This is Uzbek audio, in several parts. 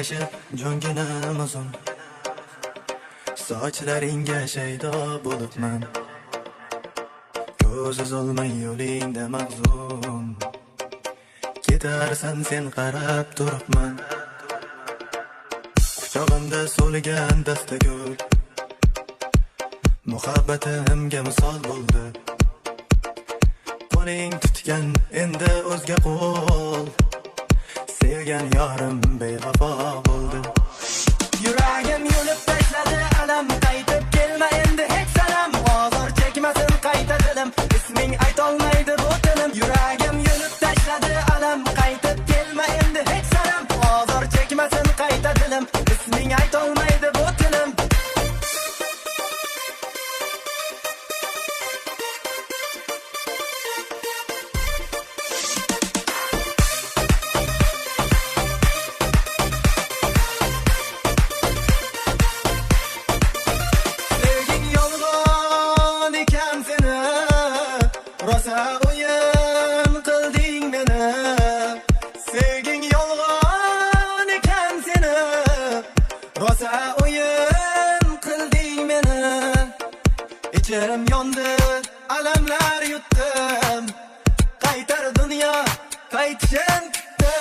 yarashib jo'nginam uzun, sochlaringga shaydo bo'libman, ko'ziz olmay yo'lingda mahzun, ketarsan sen qarab turibman, quchog'imda so'lgan dastagul, muhabbatimga misol bo'ldi, qo'ling tutgan endi o'zga qo'l, sevgan yorim bevafo bo'ldi. Yuragim yulib tashladi alam, qaytib kelma endi hech sanam, ozor chekmasin qayta dilim, isming aytolmaydi bu tilim. Yuragim yulib tashladi alam, qaytib kelma endi hech sanam, ozor chekmasin qayta dilim, isming aytolmaydi bu tilim. Rosa o'yin qilding meni, sevging yolg'on ekan seni, rosa o'yin qilding meni, ichim yondi, alamlar yutdim, qaytar dunyo qaytishim kutdi.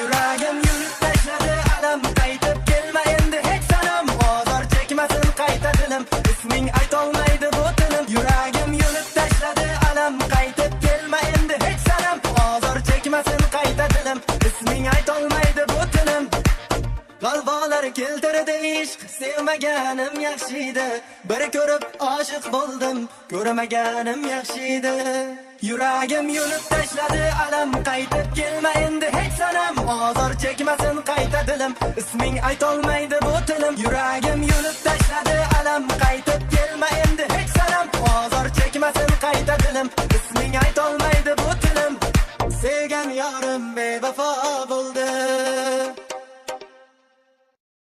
Yuragim yulib tashladi alam, qaytib kelma endi hech sanam, ozor chekmasin qayta dilim, isming aytolmaydi bu tilim. Yuragim yulib tashladi alam, qaytib kelma endi hech sanam, ozor chekmasin qayta dilim, isming aytolmaydi bu tilim. Qalbolar keltirdi ishq, sevmaganim yaxshi edi, bir ko'rib oshiq bo'ldim, ko'rmaganim yaxshi edi. Yuragim yulib tashladi alam, qaytib kelma endi hech sanam, ozor chekmasin qayta dilim, isming aytolmaydi bu tilim. Yuragim yulib tashladi alam,